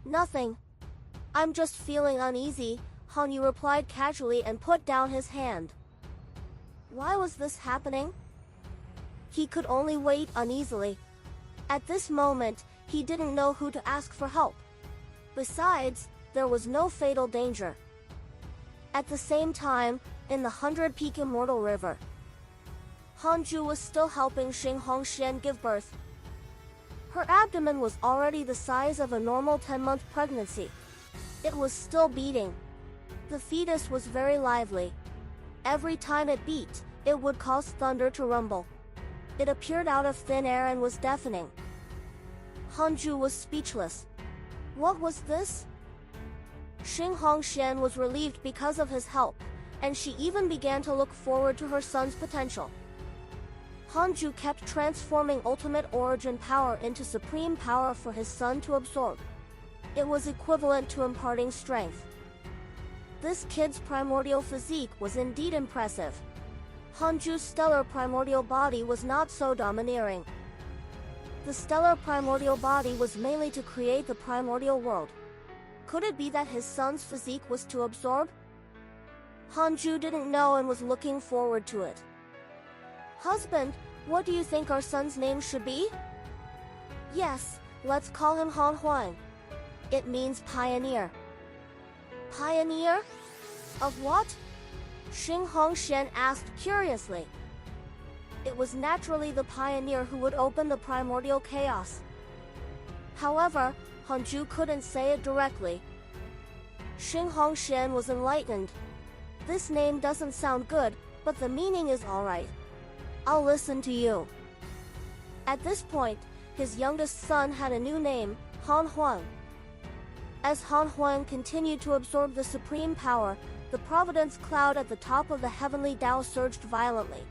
Nothing. I'm just feeling uneasy, Hanyu replied casually and put down his hand. Why was this happening? He could only wait uneasily. At this moment, he didn't know who to ask for help. Besides, there was no fatal danger. At the same time, in the 100-peak Immortal River, Hanju was still helping Xing Hongxian give birth. Her abdomen was already the size of a normal 10-month pregnancy. It was still beating. The fetus was very lively. Every time it beat, it would cause thunder to rumble. It appeared out of thin air and was deafening. Hanju was speechless. What was this? Xing Hongxian was relieved because of his help, and she even began to look forward to her son's potential. Hanju kept transforming ultimate origin power into supreme power for his son to absorb. It was equivalent to imparting strength. This kid's primordial physique was indeed impressive. Hanju's stellar primordial body was not so domineering. The stellar primordial body was mainly to create the primordial world. Could it be that his son's physique was to absorb? Hanju didn't know and was looking forward to it. Husband, what do you think our son's name should be? Yes, let's call him Han Huang. It means pioneer. Pioneer? Of what? Xing Hongxian asked curiously. It was naturally the pioneer who would open the primordial chaos. However, Hanju couldn't say it directly. Xing Hongxian was enlightened. This name doesn't sound good, but the meaning is alright. I'll listen to you. At this point, his youngest son had a new name, Han Huang. As Han Huang continued to absorb the supreme power, the Providence cloud at the top of the heavenly Tao surged violently.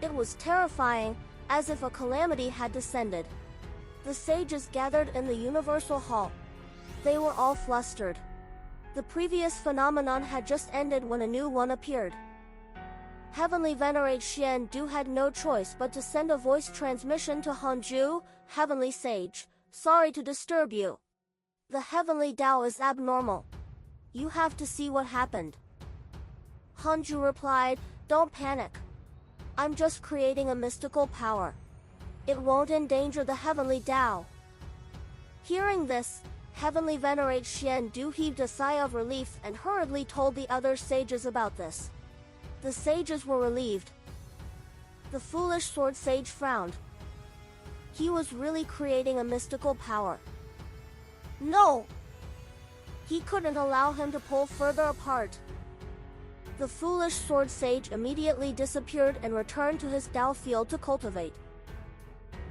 It was terrifying, as if a calamity had descended. The sages gathered in the Universal Hall. They were all flustered. The previous phenomenon had just ended when a new one appeared. Heavenly Venerate Xian Du had no choice but to send a voice transmission to Hanju. Heavenly Sage, sorry to disturb you. The Heavenly Tao is abnormal. You have to see what happened. Hanju replied, don't panic. I'm just creating a mystical power. It won't endanger the Heavenly Tao. Hearing this, Heavenly Venerate Xian Du heaved a sigh of relief and hurriedly told the other sages about this. The sages were relieved. The foolish sword sage frowned. He was really creating a mystical power. No! He couldn't allow him to pull further apart. The foolish sword sage immediately disappeared and returned to his Tao field to cultivate.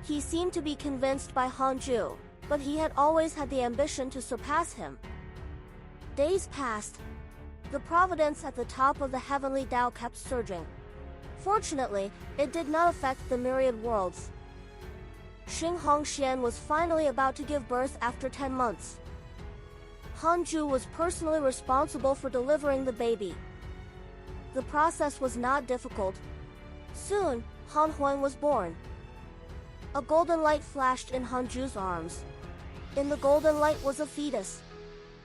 He seemed to be convinced by Hanju, but he had always had the ambition to surpass him. Days passed. The Providence at the top of the heavenly Tao kept surging. Fortunately, it did not affect the myriad worlds. Xing Hongxian was finally about to give birth after 10 months. Hanju was personally responsible for delivering the baby. The process was not difficult. Soon, Han Huang was born. A golden light flashed in Hanju's arms. In the golden light was a fetus.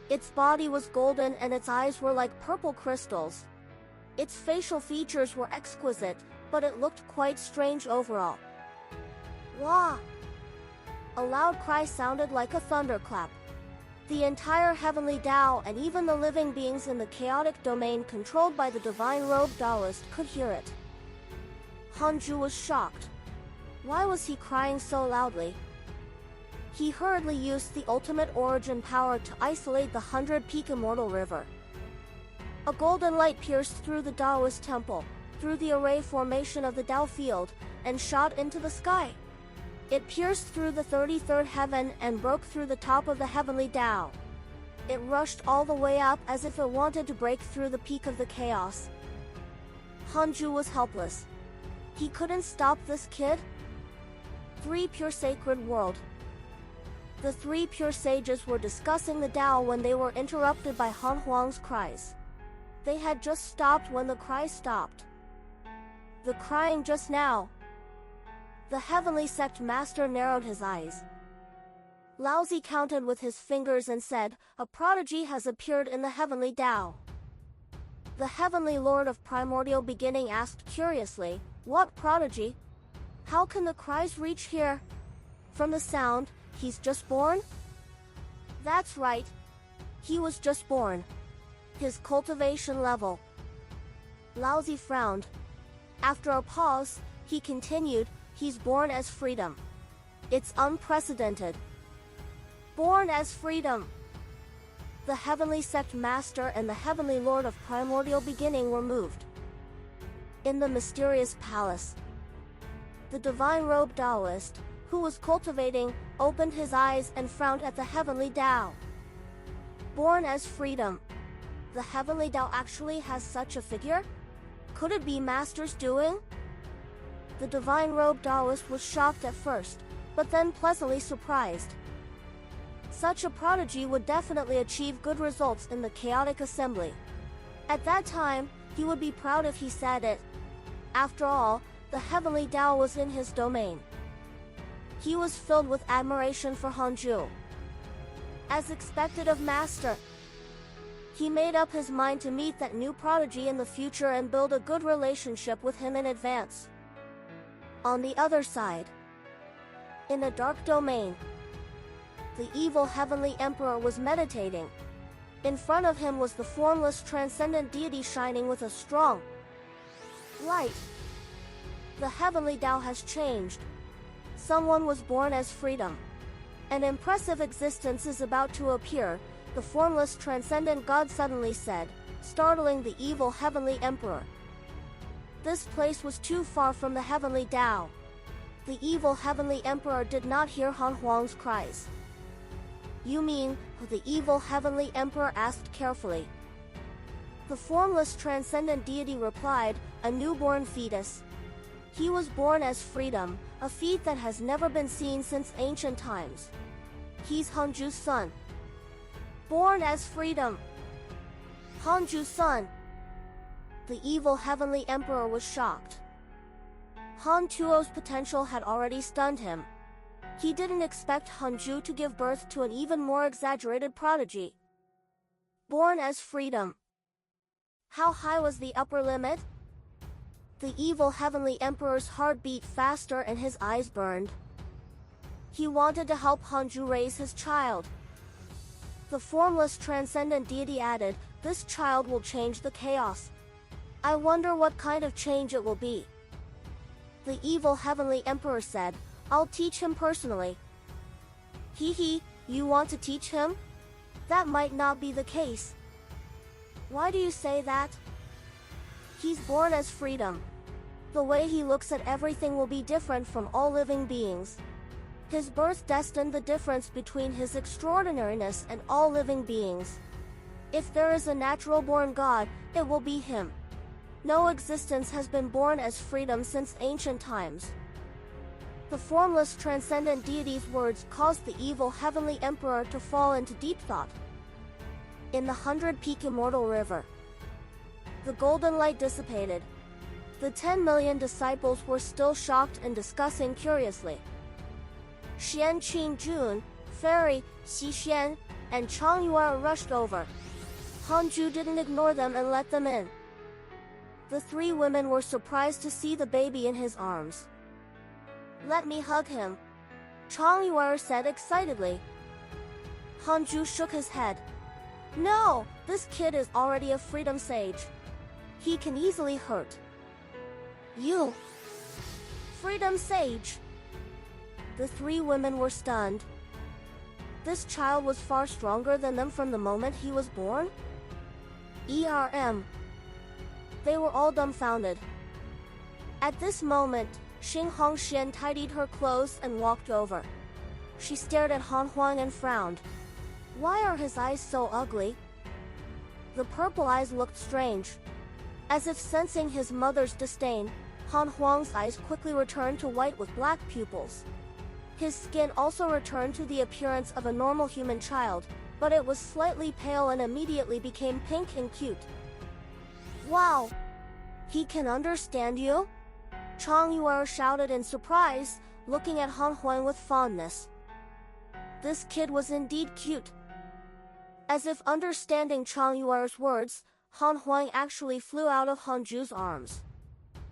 Its body was golden and its eyes were like purple crystals. Its facial features were exquisite, but it looked quite strange overall. Wah! A loud cry sounded like a thunderclap. The entire heavenly Tao and even the living beings in the chaotic domain controlled by the divine robed Taoist could hear it. Hanju was shocked. Why was he crying so loudly? He hurriedly used the ultimate origin power to isolate the 100-peak Immortal River. A golden light pierced through the Taoist temple, through the array formation of the Tao field, and shot into the sky. It pierced through the 33rd heaven and broke through the top of the heavenly Tao. It rushed all the way up as if it wanted to break through the peak of the chaos. Hanju was helpless. He couldn't stop this kid. 3 Pure Sacred World. The 3 pure sages were discussing the Tao when they were interrupted by Han Huang's cries. They had just stopped when the cries stopped. The crying just now. The heavenly sect master narrowed his eyes. Laozi counted with his fingers and said, "A prodigy has appeared in the heavenly Tao." The heavenly lord of primordial beginning asked curiously, "What prodigy? How can the cries reach here?" "From the sound, he's just born?" "That's right. He was just born. His cultivation level." Laozi frowned. After a pause, he continued, "He's born as freedom. It's unprecedented. Born as freedom." The heavenly sect master and the heavenly lord of primordial beginning were moved. In the mysterious palace, the divine robed Taoist, who was cultivating, opened his eyes and frowned at the heavenly Tao. Born as freedom. The heavenly Tao actually has such a figure? Could it be Master's doing? The divine robed Taoist was shocked at first, but then pleasantly surprised. Such a prodigy would definitely achieve good results in the chaotic assembly. At that time, he would be proud if he said it. After all, the heavenly Tao was in his domain. He was filled with admiration for Hanju. As expected of Master, he made up his mind to meet that new prodigy in the future and build a good relationship with him in advance. On the other side, in a dark domain, the evil heavenly emperor was meditating. In front of him was the formless transcendent deity shining with a strong light. The heavenly Tao has changed. Someone was born as freedom. An impressive existence is about to appear, the formless transcendent God suddenly said, startling the evil heavenly emperor. This place was too far from the heavenly Tao. The evil heavenly emperor did not hear Han Huang's cries. "You mean," the evil heavenly emperor asked carefully. The formless transcendent deity replied, "A newborn fetus. He was born as freedom, a feat that has never been seen since ancient times. He's Hanju's son. Born as freedom." Hanju's son. The evil heavenly emperor was shocked. Han Tuo's potential had already stunned him. He didn't expect Hanju to give birth to an even more exaggerated prodigy. Born as freedom. How high was the upper limit? The evil heavenly emperor's heart beat faster and his eyes burned. He wanted to help Hanju raise his child. The formless transcendent deity added, "This child will change the chaos. I wonder what kind of change it will be." The evil heavenly emperor said, "I'll teach him personally." "Hee, you want to teach him? That might not be the case." "Why do you say that?" "He's born as freedom. The way he looks at everything will be different from all living beings. His birth destined the difference between his extraordinariness and all living beings. If there is a natural-born God, it will be him. No existence has been born as freedom since ancient times." The formless transcendent deity's words caused the evil heavenly emperor to fall into deep thought. In the 100-peak immortal river, the golden light dissipated. The 10 million disciples were still shocked and discussing curiously. Xian Qingjun, Fairy, Xi and Chang Yuer rushed over. Hanju didn't ignore them and let them in. The three women were surprised to see the baby in his arms. "Let me hug him," Chang Yuer said excitedly. Hanju shook his head. "No, this kid is already a freedom sage. He can easily hurt you." Freedom sage. The three women were stunned. This child was far stronger than them from the moment he was born? They were all dumbfounded. At this moment, Xing Hongxian tidied her clothes and walked over. She stared at Han Huang and frowned. Why are his eyes so ugly? The purple eyes looked strange. As if sensing his mother's disdain, Han Huang's eyes quickly returned to white with black pupils. His skin also returned to the appearance of a normal human child, but it was slightly pale and immediately became pink and cute. Wow! He can understand you? Chang Yuer shouted in surprise, looking at Han Huang with fondness. This kid was indeed cute. As if understanding Chang Yuer's words, Han Huang actually flew out of Hanju's arms.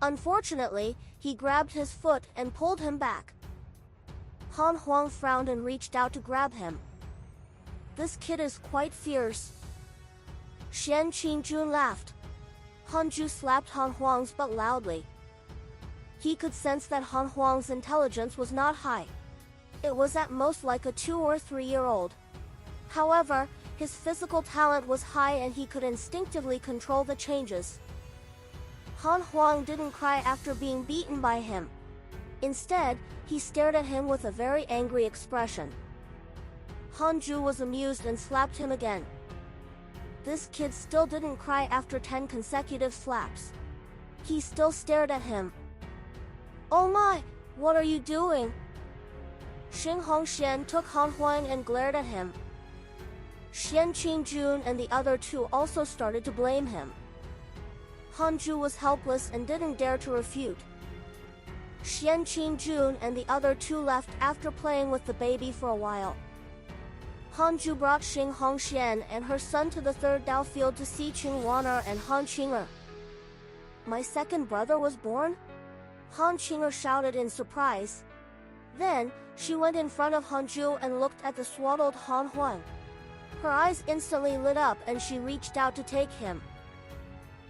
Unfortunately, he grabbed his foot and pulled him back. Han Huang frowned and reached out to grab him. This kid is quite fierce. Xian Qingjun laughed. Hanju slapped Han Huang's butt loudly. He could sense that Han Huang's intelligence was not high. It was at most like a 2 or 3-year-old. However, his physical talent was high and he could instinctively control the changes. Han Huang didn't cry after being beaten by him. Instead, he stared at him with a very angry expression. Hanju was amused and slapped him again. This kid still didn't cry after 10 consecutive slaps. He still stared at him. Oh my, what are you doing? Xing Hongxian took Han Huang and glared at him. Xian Qingjun and the other two also started to blame him. Hanju was helpless and didn't dare to refute. Xian Qingjun and the other two left after playing with the baby for a while. Hanju brought Xing Hongxian and her son to the third Dao field to see Qingwaner and Han Qing'er. My second brother was born? Han Qing'er shouted in surprise. Then, she went in front of Hanju and looked at the swaddled Han Huang. Her eyes instantly lit up and she reached out to take him.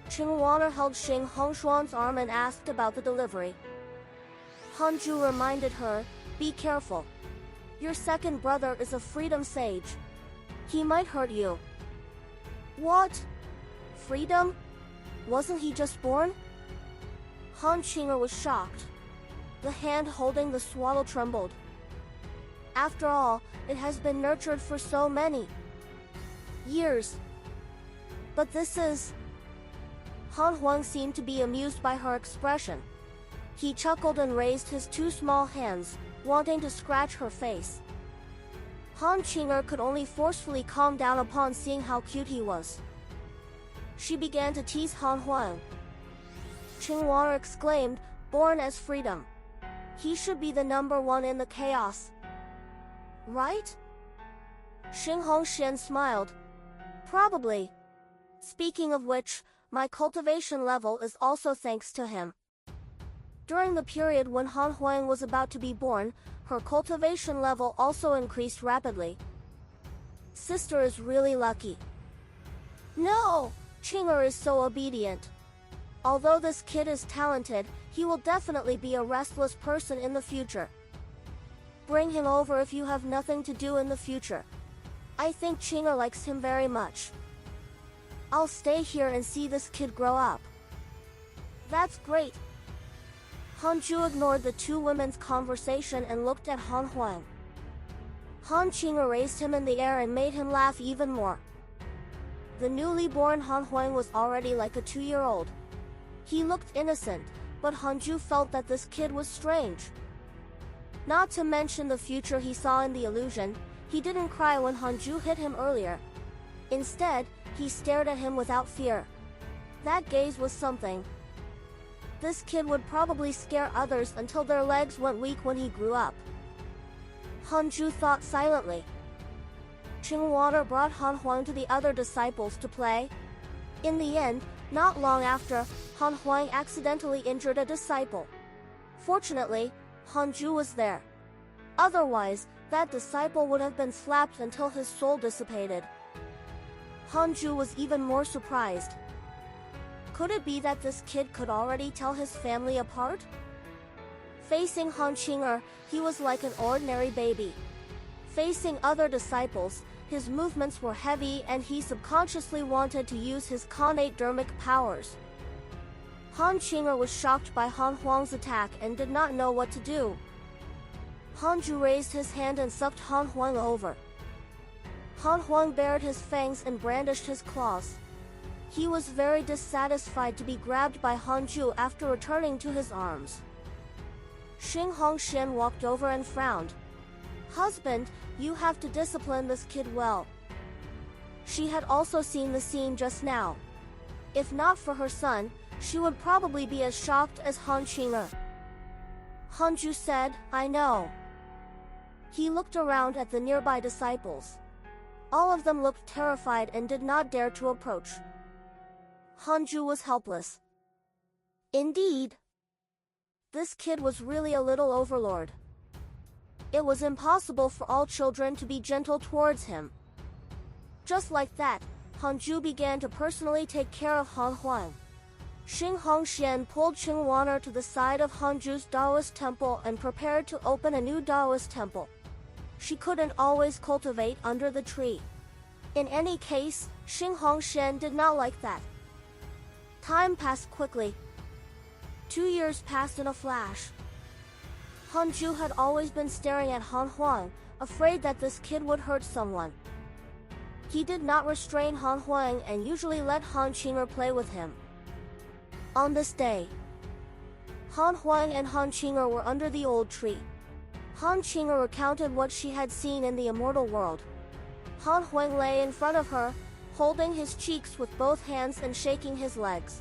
Qingwaner held Xing Hongshuan's arm and asked about the delivery. Hanju reminded her, be careful. Your second brother is a freedom sage. He might hurt you. What? Freedom? Wasn't he just born? Han Qing'er was shocked. The hand holding the swaddle trembled. After all, it has been nurtured for so many years. But this is... Han Huang seemed to be amused by her expression. He chuckled and raised his 2 small hands, wanting to scratch her face. Han Qing'er could only forcefully calm down upon seeing how cute he was. She began to tease Han Huang. Qingwaner exclaimed, born as freedom. He should be the number 1 in the chaos. Right? Xing Hongxian smiled. Probably. Speaking of which, my cultivation level is also thanks to him. During the period when Han Huang was about to be born, her cultivation level also increased rapidly. Sister is really lucky. No! Qing'er is so obedient. Although this kid is talented, he will definitely be a restless person in the future. Bring him over if you have nothing to do in the future. I think Qing'er likes him very much. I'll stay here and see this kid grow up. That's great. Hanju ignored the 2 women's conversation and looked at Han Huang. Han Qing'er raised him in the air and made him laugh even more. The newly born Han Huang was already like a 2-year-old. He looked innocent, but Hanju felt that this kid was strange. Not to mention the future he saw in the illusion, he didn't cry when Hanju hit him earlier. Instead, he stared at him without fear. That gaze was something. This kid would probably scare others until their legs went weak when he grew up. Hanju thought silently. Qingwaner brought Han Huang to the other disciples to play. In the end, not long after, Han Huang accidentally injured a disciple. Fortunately, Hanju was there. Otherwise, that disciple would have been slapped until his soul dissipated. Hanju was even more surprised. Could it be that this kid could already tell his family apart? Facing Han Qing'er, he was like an ordinary baby. Facing other disciples, his movements were heavy and he subconsciously wanted to use his connate dermic powers. Han Qing'er was shocked by Han Huang's attack and did not know what to do. Hanju raised his hand and sucked Han Huang over. Han Huang bared his fangs and brandished his claws. He was very dissatisfied to be grabbed by Hanju after returning to his arms. Xing Hongxian walked over and frowned. Husband, you have to discipline this kid well. She had also seen the scene just now. If not for her son, she would probably be as shocked as Han Qing'er. Hanju said, I know. He looked around at the nearby disciples. All of them looked terrified and did not dare to approach. Hanju was helpless. Indeed, this kid was really a little overlord. It was impossible for all children to be gentle towards him. Just like that, Hanju began to personally take care of Han Huang. Xing Hongxian pulled Qing Waner to the side of Hanju's Taoist temple and prepared to open a new Taoist temple. She couldn't always cultivate under the tree. In any case, Xing Hongxian did not like that. Time passed quickly. 2 years passed in a flash. Hanju had always been staring at Han Huang, afraid that this kid would hurt someone. He did not restrain Han Huang and usually let Han Qing'er play with him. On this day, Han Huang and Han Qing'er were under the old tree. Han Qing'er recounted what she had seen in the immortal world. Han Huang lay in front of her, holding his cheeks with both hands and shaking his legs.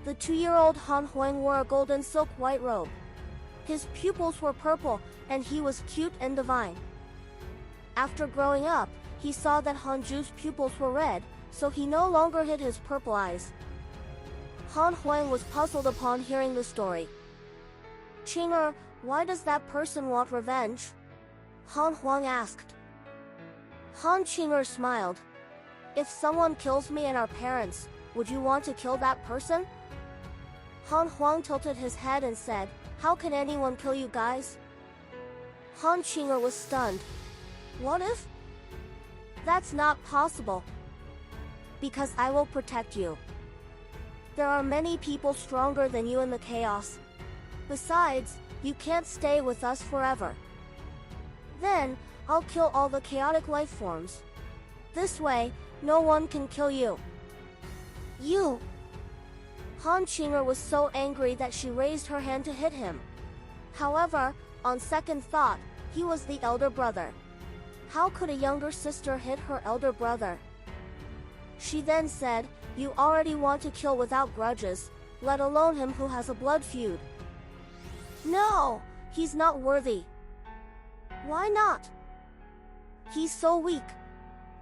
The 2-year-old Han Huang wore a golden silk white robe. His pupils were purple, and he was cute and divine. After growing up, he saw that Hanju's pupils were red, so he no longer hid his purple eyes. Han Huang was puzzled upon hearing the story. Qing'er, why does that person want revenge? Han Huang asked. Han Qing'er smiled. If someone kills me and our parents, would you want to kill that person? Han Huang tilted his head and said, how can anyone kill you guys? Han Qing'er was stunned. What if? That's not possible. Because I will protect you. There are many people stronger than you in the chaos. Besides, you can't stay with us forever. Then, I'll kill all the chaotic life forms. This way, no one can kill you. You! Han Qing'er was so angry that she raised her hand to hit him. However, on second thought, he was the elder brother. How could a younger sister hit her elder brother? She then said, you already want to kill without grudges, let alone him who has a blood feud. No, he's not worthy. Why not? He's so weak.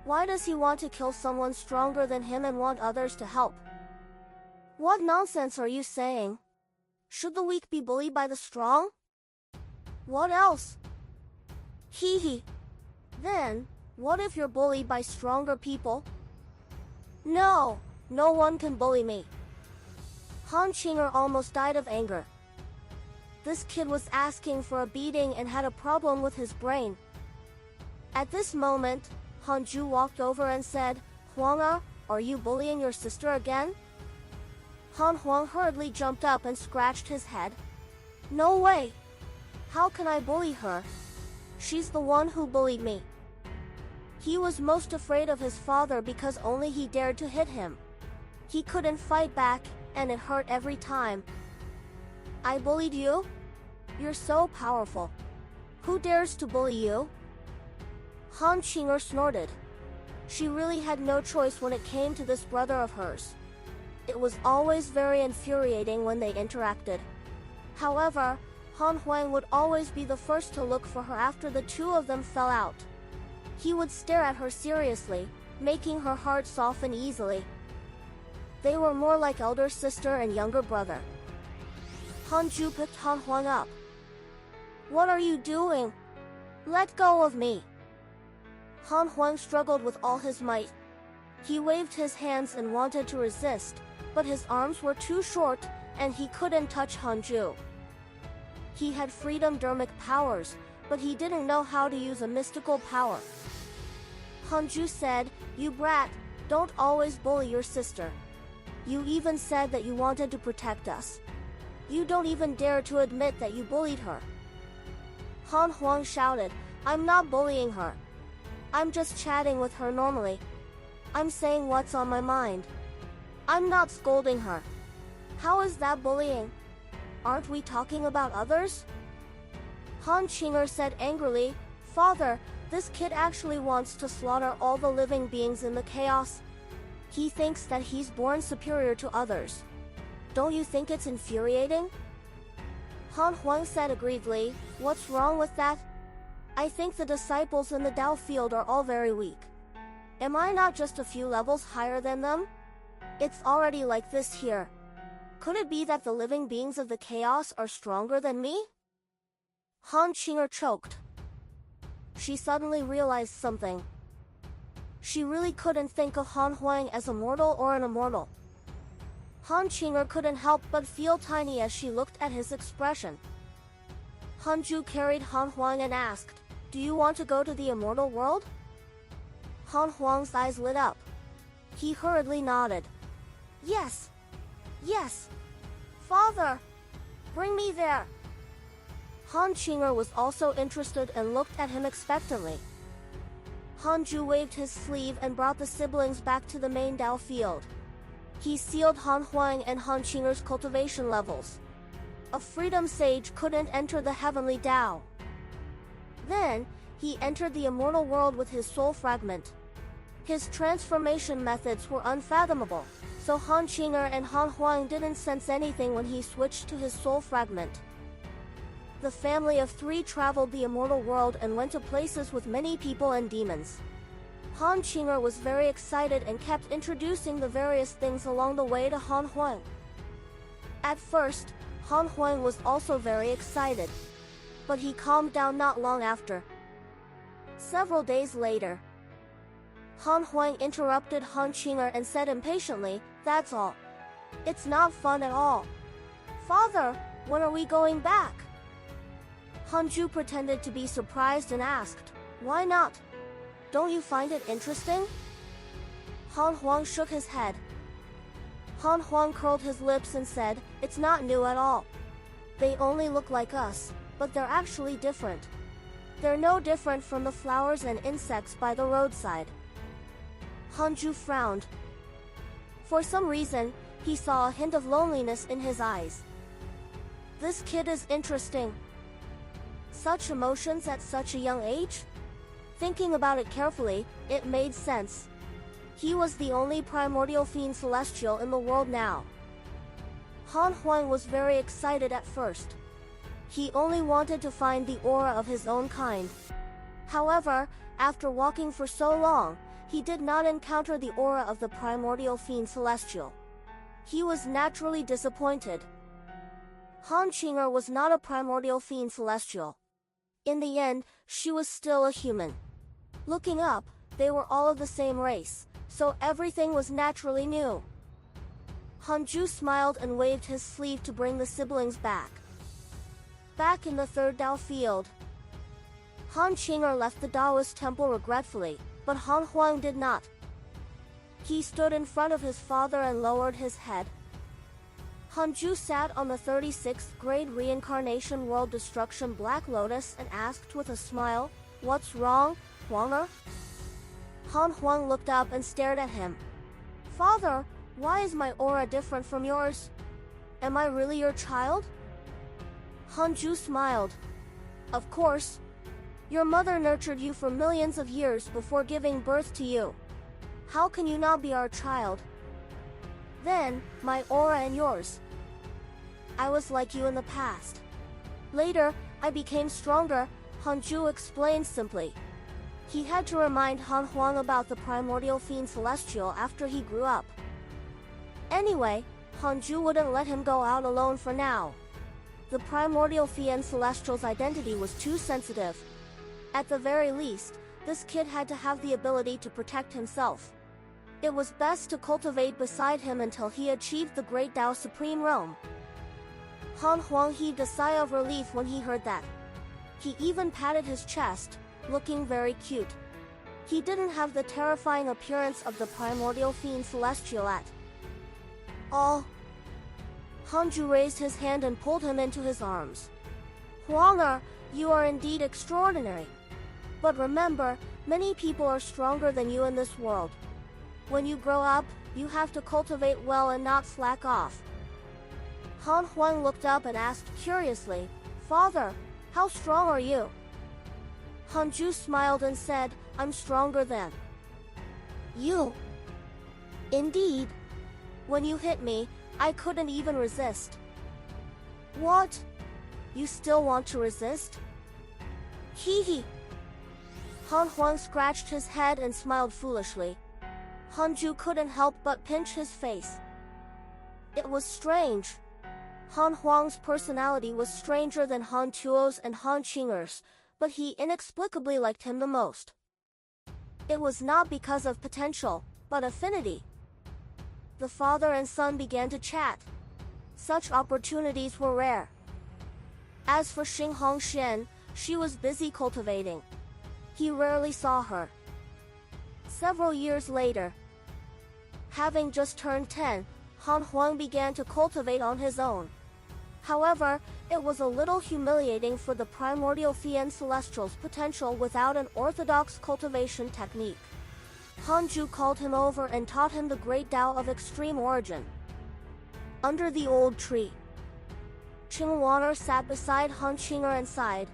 Why does he want to kill someone stronger than him and want others to help? What nonsense are you saying? Should the weak be bullied by the strong? What else? Hee hee. Then, what if you're bullied by stronger people? No, no one can bully me. Han Qing'er almost died of anger. This kid was asking for a beating and had a problem with his brain. At this moment, Hanju walked over and said, Huanga, are you bullying your sister again? Han Huang hurriedly jumped up and scratched his head. No way! How can I bully her? She's the one who bullied me. He was most afraid of his father because only he dared to hit him. He couldn't fight back, and it hurt every time. I bullied you? You're so powerful. Who dares to bully you? Han Qing'er snorted. She really had no choice when it came to this brother of hers. It was always very infuriating when they interacted. However, Han Huang would always be the first to look for her after the two of them fell out. He would stare at her seriously, making her heart soften easily. They were more like elder sister and younger brother. Hanju picked Han Huang up. What are you doing? Let go of me. Han Huang struggled with all his might. He waved his hands and wanted to resist, but his arms were too short, and he couldn't touch Hanju. He had freedom dermic powers, but he didn't know how to use a mystical power. Hanju said, You brat, don't always bully your sister. You even said that you wanted to protect us. You don't even dare to admit that you bullied her. Han Huang shouted, I'm not bullying her. I'm just chatting with her normally. I'm saying what's on my mind. I'm not scolding her. How is that bullying? Aren't we talking about others? Han Qing'er said angrily, Father, this kid actually wants to slaughter all the living beings in the chaos. He thinks that he's born superior to others. Don't you think it's infuriating? Han Huang said aggrievedly, What's wrong with that? I think the disciples in the Tao field are all very weak. Am I not just a few levels higher than them? It's already like this here. Could it be that the living beings of the chaos are stronger than me? Han Qing'er choked. She suddenly realized something. She really couldn't think of Han Huang as a mortal or an immortal. Han Qing'er couldn't help but feel tiny as she looked at his expression. Hanju carried Han Huang and asked, "Do you want to go to the immortal world?" Han Huang's eyes lit up. He hurriedly nodded. Yes. Yes. Father, bring me there. Han Qing'er was also interested and looked at him expectantly. Hanju waved his sleeve and brought the siblings back to the main Tao field. He sealed Han Huang and Han Qing'er's cultivation levels. A freedom sage couldn't enter the heavenly Tao. Then, he entered the immortal world with his soul fragment. His transformation methods were unfathomable, so Han Qing'er and Han Huang didn't sense anything when he switched to his soul fragment. The family of three traveled the immortal world and went to places with many people and demons. Han Qing'er was very excited and kept introducing the various things along the way to Han Huang. At first, Han Huang was also very excited, but he calmed down not long after. Several days later, Han Huang interrupted Han Qing'er and said impatiently, "That's all. It's not fun at all. Father, when are we going back?" Hanju pretended to be surprised and asked, "Why not? Don't you find it interesting?" Han Huang shook his head. Han Huang curled his lips and said, "It's not new at all. They only look like us, but they're actually different. They're no different from the flowers and insects by the roadside." Hanju frowned. For some reason, he saw a hint of loneliness in his eyes. This kid is interesting. Such emotions at such a young age? Thinking about it carefully, it made sense. He was the only primordial fiend celestial in the world now. Han Huang was very excited at first. He only wanted to find the aura of his own kind. However, after walking for so long, he did not encounter the aura of the primordial fiend celestial. He was naturally disappointed. Han Qing'er was not a primordial fiend celestial. In the end, she was still a human. Looking up, they were all of the same race, so everything was naturally new. Hanju smiled and waved his sleeve to bring the siblings back. Back in the third Tao field, Han Qing'er left the Taoist temple regretfully, but Han Huang did not. He stood in front of his father and lowered his head. Hanju sat on the 36th grade reincarnation world destruction Black Lotus and asked with a smile, "What's wrong, Huanger?" Han Huang looked up and stared at him. "Father, why is my aura different from yours? Am I really your child?" Hanju smiled. "Of course. Your mother nurtured you for millions of years before giving birth to you. How can you not be our child? Then, my aura and yours. I was like you in the past. Later, I became stronger," Hanju explained simply. He had to remind Han Huang about the primordial fiend celestial after he grew up. Anyway, Hanju wouldn't let him go out alone for now. The primordial fiend celestial's identity was too sensitive. At the very least, this kid had to have the ability to protect himself. It was best to cultivate beside him until he achieved the great Tao Supreme Realm. Han Huang heaved a sigh of relief when he heard that. He even patted his chest, looking very cute. He didn't have the terrifying appearance of the primordial fiend celestial at all. Hanju raised his hand and pulled him into his arms. "Huanger, you are indeed extraordinary. But remember, many people are stronger than you in this world. When you grow up, you have to cultivate well and not slack off." Han Huang looked up and asked curiously, "Father, how strong are you?" Hanju smiled and said, "I'm stronger than you." "Indeed. When you hit me, I couldn't even resist." "What? You still want to resist?" "Hee hee. Han Huang scratched his head and smiled foolishly. Hanju couldn't help but pinch his face. It was strange. Han Huang's personality was stranger than Han Tuo's and Han Qing'er's, but he inexplicably liked him the most. It was not because of potential, but affinity. The father and son began to chat. Such opportunities were rare. As for Xing Hongshen, she was busy cultivating. He rarely saw her. Several years later, having just turned 10, Han Huang began to cultivate on his own. However, it was a little humiliating for the primordial Fian Celestial's potential without an orthodox cultivation technique. Hanju called him over and taught him the great Tao of extreme origin. Under the old tree, Qing Wanger sat beside Han Qing'er and sighed.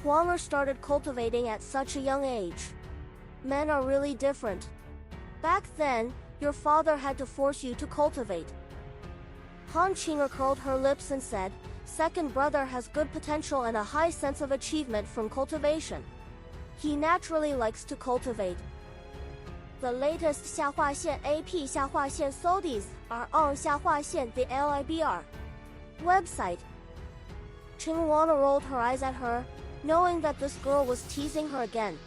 Huanger started cultivating at such a young age. Men are really different. Back then, your father had to force you to cultivate. Han Qing'er curled her lips and said, second brother has good potential and a high sense of achievement from cultivation. He naturally likes to cultivate. The latest 下划线 AP 下划线 studies are on 下划线 the LIBR website. Qing Wana rolled her eyes at her, knowing that this girl was teasing her again.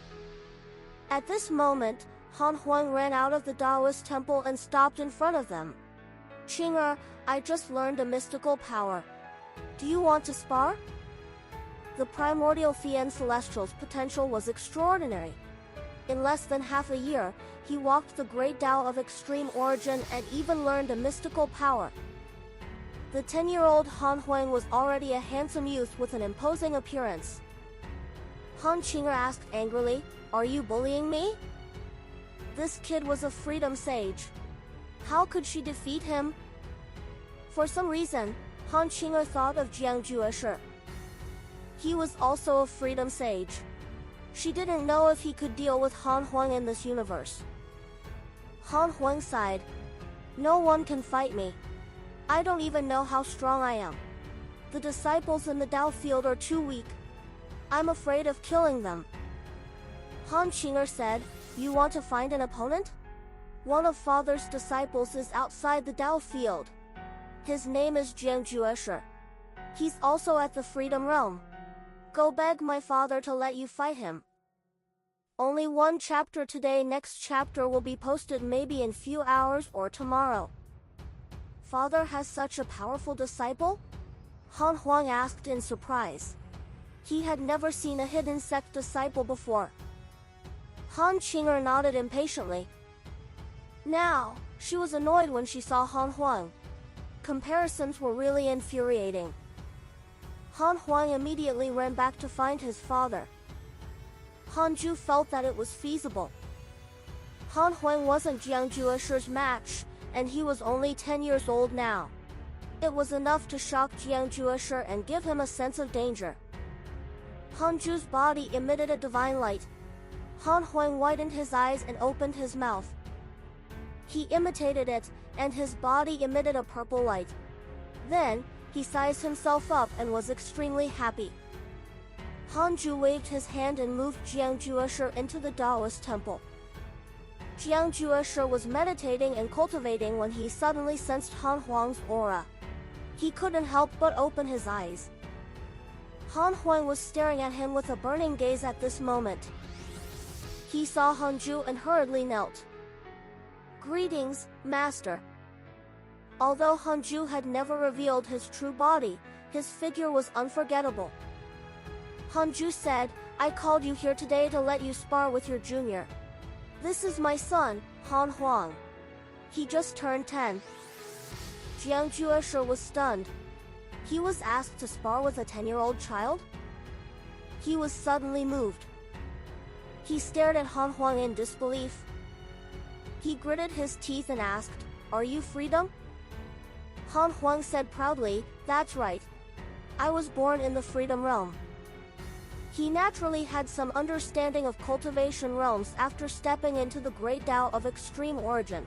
At this moment, Han Huang ran out of the Taoist temple and stopped in front of them. Qing'er, I just learned a mystical power. Do you want to spar? The primordial Fian Celestial's potential was extraordinary. In less than half a year, he walked the great Tao of extreme origin and even learned a mystical power. The 10-year-old Han Huang was already a handsome youth with an imposing appearance. Han Qing'er asked angrily, are you bullying me? This kid was a freedom sage. How could she defeat him? For some reason, Han Qing'er thought of Jiang Jueshi. He was also a freedom sage. She didn't know if he could deal with Han Huang in this universe. Han Huang sighed. No one can fight me. I don't even know how strong I am. The disciples in the Tao field are too weak. I'm afraid of killing them. Han Qing'er said, you want to find an opponent? One of father's disciples is outside the Tao field. His name is Jiang Jueshi. He's also at the Freedom Realm. Go beg my father to let you fight him. Only one chapter today. Next chapter will be posted maybe in few hours or tomorrow. Father has such a powerful disciple? Han Huang asked in surprise. He had never seen a hidden sect disciple before. Han Qing'er nodded impatiently. Now, she was annoyed when she saw Han Huang. Comparisons were really infuriating. Han Huang immediately ran back to find his father. Hanju felt that it was feasible. Han Huang wasn't Jiang Jueshi's match, and he was only 10 years old now. It was enough to shock Jiang Jueshi and give him a sense of danger. Hanju's body emitted a divine light. Han Huang widened his eyes and opened his mouth. He imitated it, and his body emitted a purple light. Then, he sized himself up and was extremely happy. Hanju waved his hand and moved Jiang Jueshi into the Taoist temple. Jiang Jueshi was meditating and cultivating when he suddenly sensed Han Huang's aura. He couldn't help but open his eyes. Han Huang was staring at him with a burning gaze at this moment. He saw Hanju and hurriedly knelt. Greetings, Master. Although Hanju had never revealed his true body, his figure was unforgettable. Hanju said, I called you here today to let you spar with your junior. This is my son, Han Huang. He just turned 10. Jiang Jueshi was stunned. He was asked to spar with a 10-year-old child? He was suddenly moved. He stared at Han Huang in disbelief. He gritted his teeth and asked, Are you Freedom? Han Huang said proudly, That's right. I was born in the Freedom Realm. He naturally had some understanding of cultivation realms after stepping into the great Tao of extreme origin.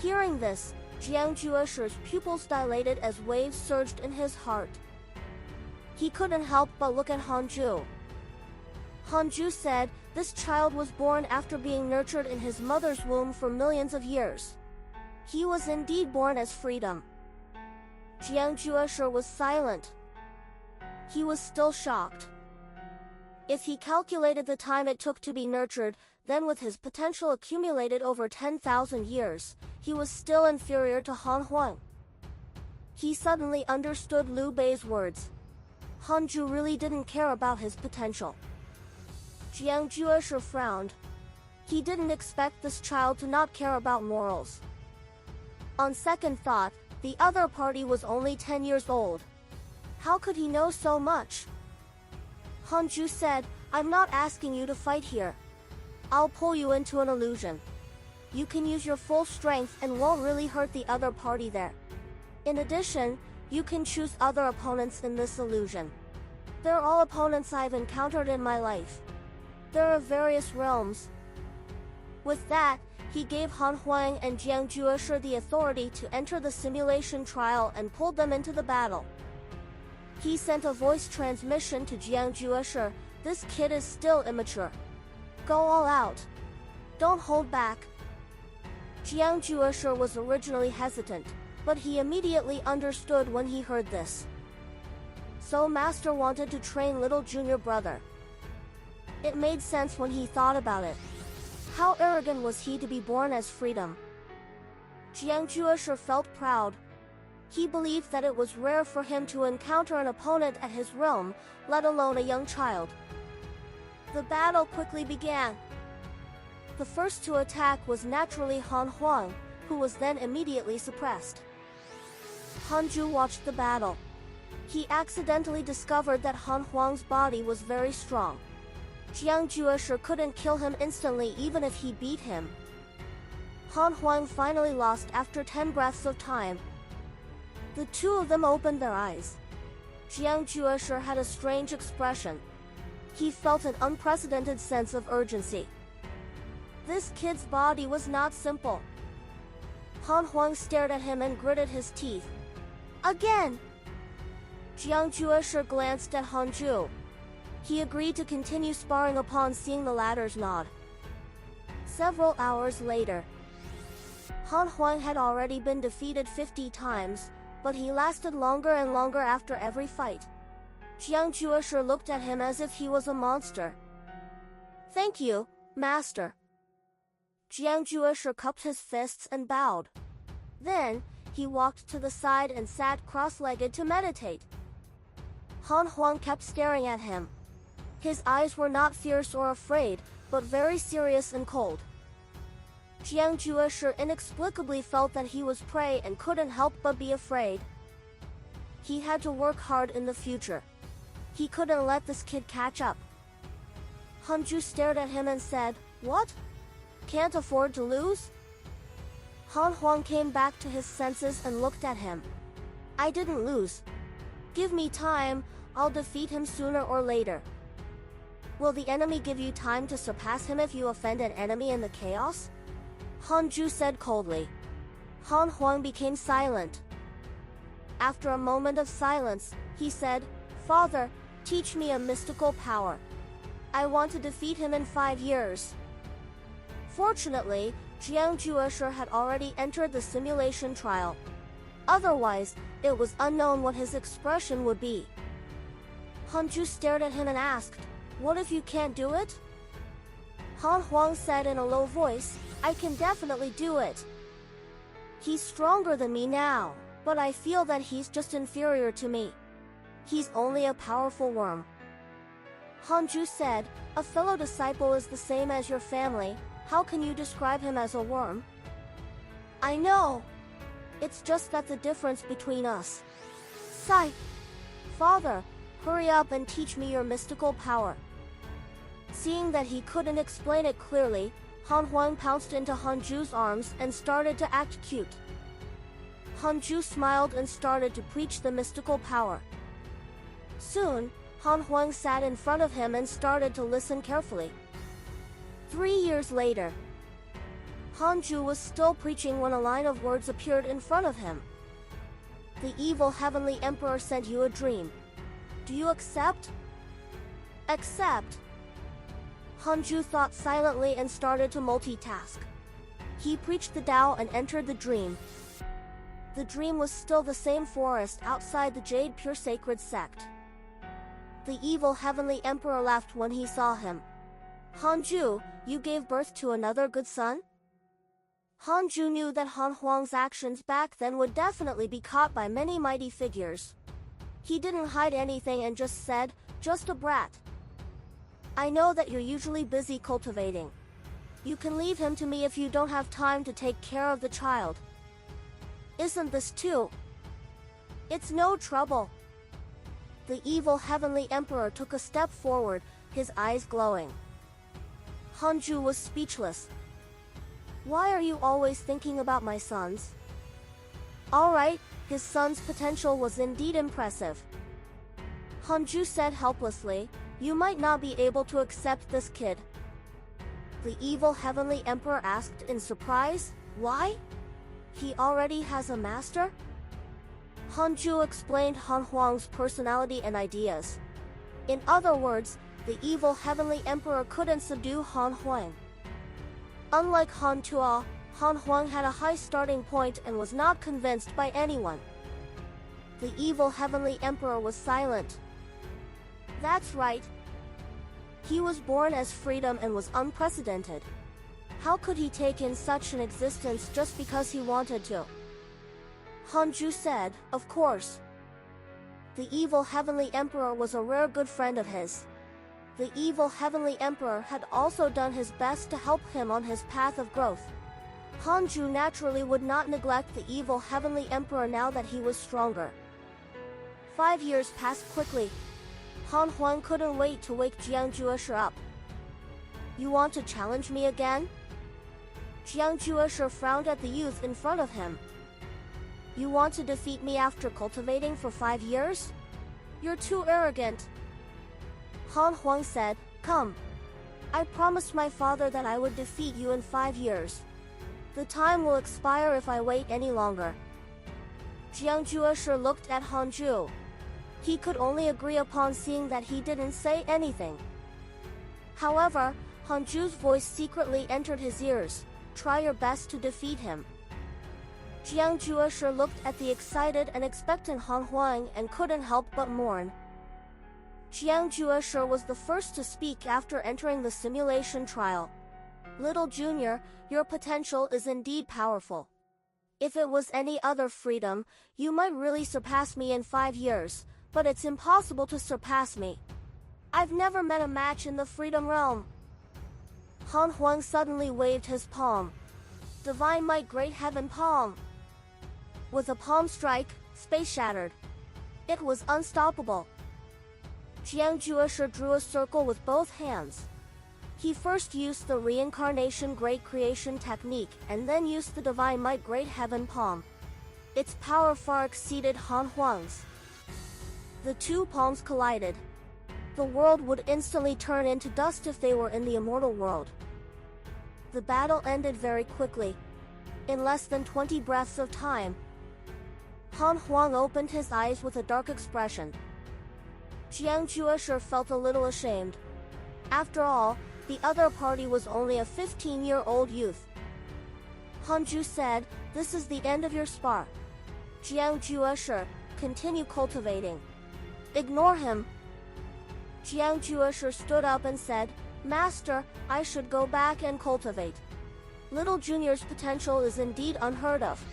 Hearing this, Jiang Jueshi's pupils dilated as waves surged in his heart. He couldn't help but look at Hanju. Hanju said, this child was born after being nurtured in his mother's womb for millions of years. He was indeed born as freedom. Jiangjueshe was silent. He was still shocked. If he calculated the time it took to be nurtured, then with his potential accumulated over 10,000 years, he was still inferior to Han Huang. He suddenly understood Liu Bei's words. Hanju really didn't care about his potential. Jiangjueshe frowned. He didn't expect this child to not care about morals. On second thought, the other party was only 10 years old. How could he know so much? Hanju said, I'm not asking you to fight here. I'll pull you into an illusion. You can use your full strength and won't really hurt the other party there. In addition, you can choose other opponents in this illusion. They're all opponents I've encountered in my life. There are various realms. With that, he gave Han Huang and Jiangjueshe the authority to enter the simulation trial and pulled them into the battle. He sent a voice transmission to Jiangjueshe, this kid is still immature. Go all out. Don't hold back. Jiangjueshe was originally hesitant, but he immediately understood when he heard this. So Master wanted to train little junior brother. It made sense when he thought about it. How arrogant was he to be born as freedom? Jiangjueshe felt proud. He believed that it was rare for him to encounter an opponent at his realm, let alone a young child. The battle quickly began. The first to attack was naturally Han Huang, who was then immediately suppressed. Hanju watched the battle. He accidentally discovered that Han Huang's body was very strong. Jiangjueshe couldn't kill him instantly even if he beat him. Han Huang finally lost after 10 breaths of time. The two of them opened their eyes. Jiangjueshe had a strange expression. He felt an unprecedented sense of urgency. This kid's body was not simple. Han Huang stared at him and gritted his teeth. Again! Jiangjueshe glanced at Hanju. He agreed to continue sparring upon seeing the latter's nod. Several hours later, Han Huang had already been defeated 50 times, but he lasted longer and longer after every fight. Jiangjueshe looked at him as if he was a monster. Thank you, Master. Jiangjueshe cupped his fists and bowed. Then, he walked to the side and sat cross-legged to meditate. Han Huang kept staring at him. His eyes were not fierce or afraid, but very serious and cold. Jiangjueshe inexplicably felt that he was prey and couldn't help but be afraid. He had to work hard in the future. He couldn't let this kid catch up. Hanju stared at him and said, What? Can't afford to lose? Han Huang came back to his senses and looked at him. I didn't lose. Give me time, I'll defeat him sooner or later. Will the enemy give you time to surpass him if you offend an enemy in the chaos? Hanju said coldly. Han Huang became silent. After a moment of silence, he said, Father, teach me a mystical power. I want to defeat him in 5 years. Fortunately, Jiangjueshe had already entered the simulation trial. Otherwise, it was unknown what his expression would be. Hanju stared at him and asked, What if you can't do it? Han Huang said in a low voice, I can definitely do it. He's stronger than me now, but I feel that he's just inferior to me. He's only a powerful worm. Hanju said, A fellow disciple is the same as your family. How can you describe him as a worm? I know. It's just that the difference between us. Sigh. Father, hurry up and teach me your mystical power. Seeing that he couldn't explain it clearly, Han Huang pounced into Hanju's arms and started to act cute. Hanju smiled and started to preach the mystical power. Soon, Han Huang sat in front of him and started to listen carefully. 3 years later, Hanju was still preaching when a line of words appeared in front of him. The evil heavenly emperor sent you a dream. Do you accept? Accept. Hanju thought silently and started to multitask. He preached the Tao and entered the dream. The dream was still the same forest outside the Jade Pure Sacred Sect. The evil heavenly emperor laughed when he saw him. Hanju, you gave birth to another good son? Hanju knew that Han Huang's actions back then would definitely be caught by many mighty figures. He didn't hide anything and just said, just a brat. I know that you're usually busy cultivating. You can leave him to me if you don't have time to take care of the child. Isn't this too? It's no trouble. The evil heavenly emperor took a step forward, his eyes glowing. Hanju was speechless. Why are you always thinking about my sons? All right, his son's potential was indeed impressive. Hanju said helplessly, you might not be able to accept this kid. The evil heavenly emperor asked in surprise, why? He already has a master? Hanju explained Han Huang's personality and ideas. In other words, the evil heavenly emperor couldn't subdue Han Huang. Unlike Han Tuo, Han Huang had a high starting point and was not convinced by anyone. The evil heavenly emperor was silent. That's right. He was born as freedom and was unprecedented. How could he take in such an existence just because he wanted to? Hanju said, of course. The evil heavenly emperor was a rare good friend of his. The evil heavenly emperor had also done his best to help him on his path of growth. Hanju naturally would not neglect the evil heavenly emperor now that he was stronger. 5 years passed quickly. Han Huang couldn't wait to wake Jiang Jueshi up. You want to challenge me again? Jiang Jueshi frowned at the youth in front of him. You want to defeat me after cultivating for 5 years? You're too arrogant. Han Huang said, come. I promised my father that I would defeat you in 5 years. The time will expire if I wait any longer. Jiang Jueshi looked at Hanju. He could only agree upon seeing that he didn't say anything. However, Hanju's voice secretly entered his ears. Try your best to defeat him. Jiang Jueshi looked at the excited and expectant Han Huang and couldn't help but mourn. Jiang Jueshi was the first to speak after entering the simulation trial. Little Junior, your potential is indeed powerful. If it was any other freedom, you might really surpass me in 5 years, but it's impossible to surpass me. I've never met a match in the freedom realm. Han Huang suddenly waved his palm. Divine Might Great Heaven Palm. With a palm strike, space shattered. It was unstoppable. Jiang Jueshi drew a circle with both hands. He first used the Reincarnation Great Creation technique and then used the Divine Might Great Heaven Palm. Its power far exceeded Han Huang's. The two palms collided. The world would instantly turn into dust if they were in the immortal world. The battle ended very quickly. In less than 20 breaths of time, Han Huang opened his eyes with a dark expression. Jiang Jueshi felt a little ashamed. After all, the other party was only a 15-year-old youth. Hanju said, this is the end of your spar. Jiang Jueshi, continue cultivating. Ignore him. Jiang Jueshi stood up and said, Master, I should go back and cultivate. Little Junior's potential is indeed unheard of.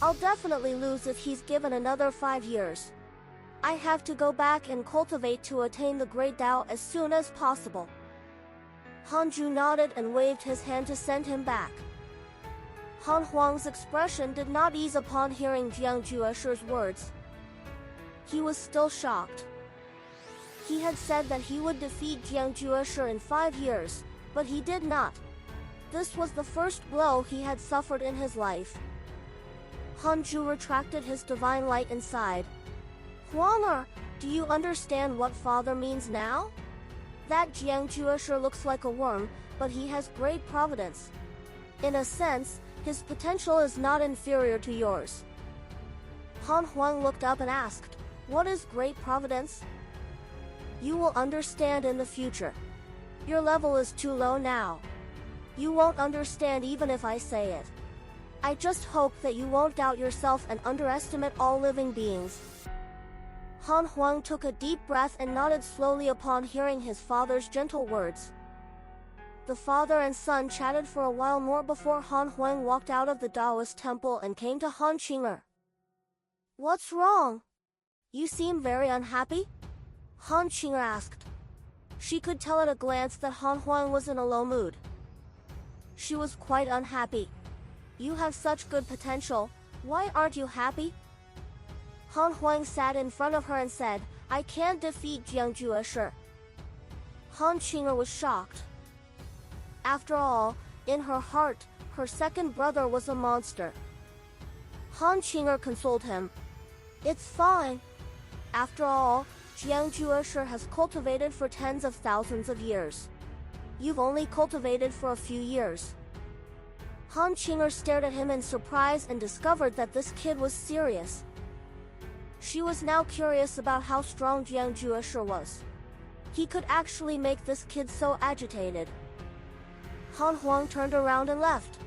I'll definitely lose if he's given another 5 years. I have to go back and cultivate to attain the Great Tao as soon as possible. Hanju nodded and waved his hand to send him back. Han Huang's expression did not ease upon hearing Jiang Jueshi's words. He was still shocked. He had said that he would defeat Jiang Jueshi in 5 years, but he did not. This was the first blow he had suffered in his life. Hanju retracted his divine light inside. Huanger, do you understand what father means now? That Jiang Jueshi looks like a worm, but he has great providence. In a sense, his potential is not inferior to yours. Han Huang looked up and asked, what is great providence? You will understand in the future. Your level is too low now. You won't understand even if I say it. I just hope that you won't doubt yourself and underestimate all living beings. Han Huang took a deep breath and nodded slowly upon hearing his father's gentle words. The father and son chatted for a while more before Han Huang walked out of the Taoist temple and came to Han Qing'er. What's wrong? You seem very unhappy? Han Qing'er asked. She could tell at a glance that Han Huang was in a low mood. She was quite unhappy. You have such good potential, why aren't you happy? Han Huang sat in front of her and said, I can't defeat Jiangjueshi. Han Qing'er was shocked. After all, in her heart, her second brother was a monster. Han Qing'er consoled him. It's fine. After all, Jiangjueshi has cultivated for tens of thousands of years. You've only cultivated for a few years. Han Qing'er stared at him in surprise and discovered that this kid was serious. She was now curious about how strong Jiangjueshi was. He could actually make this kid so agitated. Han Huang turned around and left.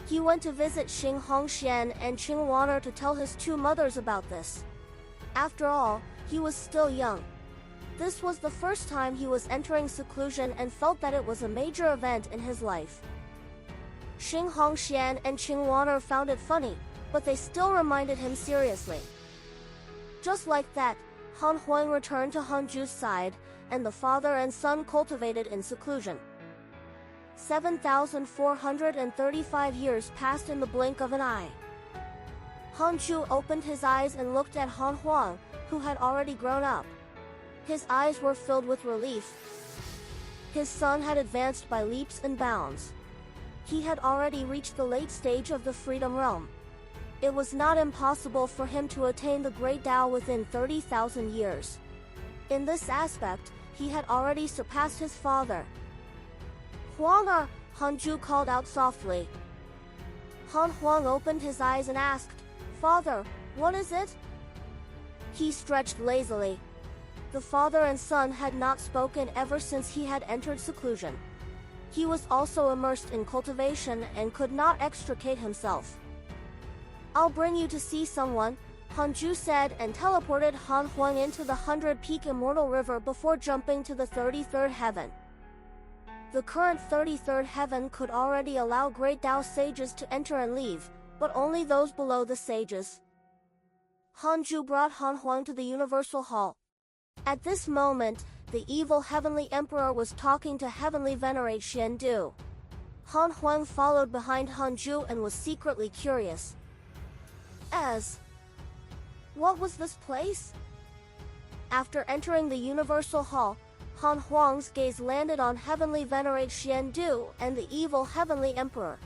He went to visit Xing Hongxian and Qing Waner to tell his two mothers about this. After all, he was still young. This was the first time he was entering seclusion and felt that it was a major event in his life. Xing Hongxian and Qing Waner found it funny, but they still reminded him seriously. Just like that, Han Huang returned to Hanju's side, and the father and son cultivated in seclusion. 7,435 years passed in the blink of an eye. Hanju opened his eyes and looked at Han Huang, who had already grown up. His eyes were filled with relief. His son had advanced by leaps and bounds. He had already reached the late stage of the Freedom Realm. It was not impossible for him to attain the Great Tao within 30,000 years. In this aspect, he had already surpassed his father. Huang, Hanju called out softly. Han Huang opened his eyes and asked, Father, what is it? He stretched lazily. The father and son had not spoken ever since he had entered seclusion. He was also immersed in cultivation and could not extricate himself. I'll bring you to see someone, Hanju said and teleported Han Huang into the 100-peak Immortal River before jumping to the 33rd heaven. The current 33rd heaven could already allow Great Tao sages to enter and leave, but only those below the sages. Hanju brought Han Huang to the Universal Hall. At this moment, the evil Heavenly Emperor was talking to Heavenly Venerate Xiandu. Han Huang followed behind Hanju and was secretly curious. What was this place? After entering the Universal Hall, Han Huang's gaze landed on Heavenly Venerate Xiandu and the evil Heavenly Emperor.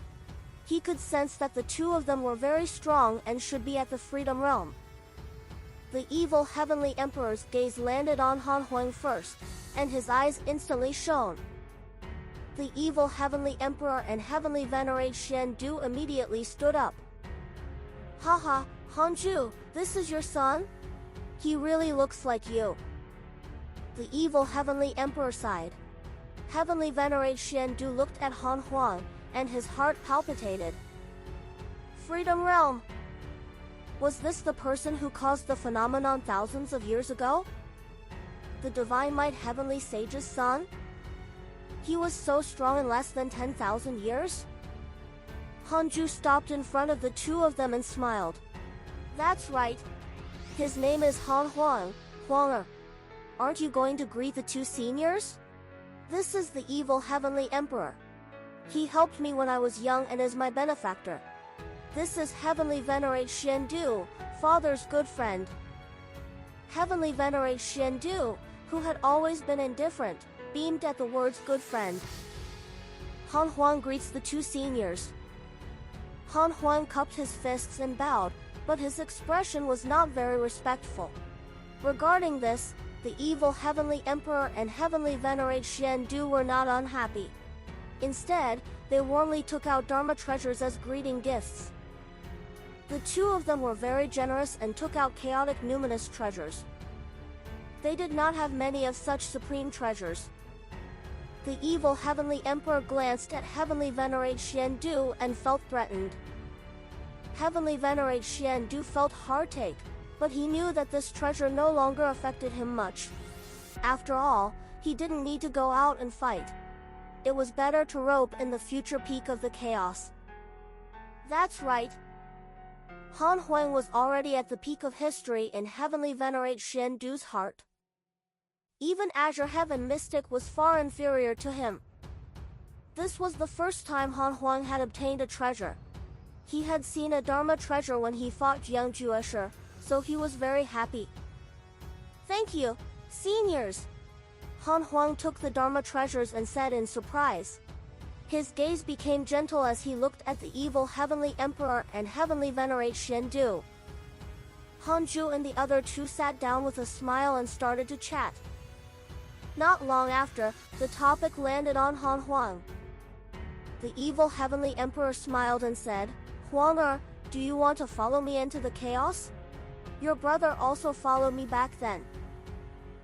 He could sense that the two of them were very strong and should be at the Freedom Realm. The evil Heavenly Emperor's gaze landed on Han Huang first, and his eyes instantly shone. The evil Heavenly Emperor and Heavenly Venerate Xiandu immediately stood up. Haha, Hanju, this is your son? He really looks like you. The evil Heavenly Emperor sighed. Heavenly Venerate Xiandu looked at Han Huang, and his heart palpitated. Freedom Realm! Was this the person who caused the phenomenon thousands of years ago? The Divine Might Heavenly Sage's son? He was so strong in less than 10,000 years? Hanju stopped in front of the two of them and smiled. That's right. His name is Han Huang, Huanger. Aren't you going to greet the two seniors? This is the evil Heavenly Emperor. He helped me when I was young and is my benefactor. This is Heavenly Venerate Xiandu, Father's good friend. Heavenly Venerate Xiandu, who had always been indifferent, beamed at the words good friend. Han Huang greets the two seniors. Han Huang cupped his fists and bowed, but his expression was not very respectful. Regarding this, the evil Heavenly Emperor and Heavenly Venerate Xiandu were not unhappy. Instead, they warmly took out Dharma treasures as greeting gifts. The two of them were very generous and took out chaotic numinous treasures. They did not have many of such supreme treasures. The evil Heavenly Emperor glanced at Heavenly Venerate Xiandu and felt threatened. Heavenly Venerate Xiandu felt heartache, but he knew that this treasure no longer affected him much. After all, he didn't need to go out and fight. It was better to rope in the future peak of the chaos. That's right. Han Huang was already at the peak of history in Heavenly Venerate Xiandu's heart. Even Azure Heaven Mystic was far inferior to him. This was the first time Han Huang had obtained a treasure. He had seen a Dharma treasure when he fought Jiang Jueshe, so he was very happy. Thank you, seniors. Han Huang took the Dharma treasures and said in surprise. His gaze became gentle as he looked at the evil Heavenly Emperor and Heavenly Venerate Xiandu. Hanju and the other two sat down with a smile and started to chat. Not long after, the topic landed on Han Huang. The evil Heavenly Emperor smiled and said, Huang, do you want to follow me into the chaos? Your brother also followed me back then.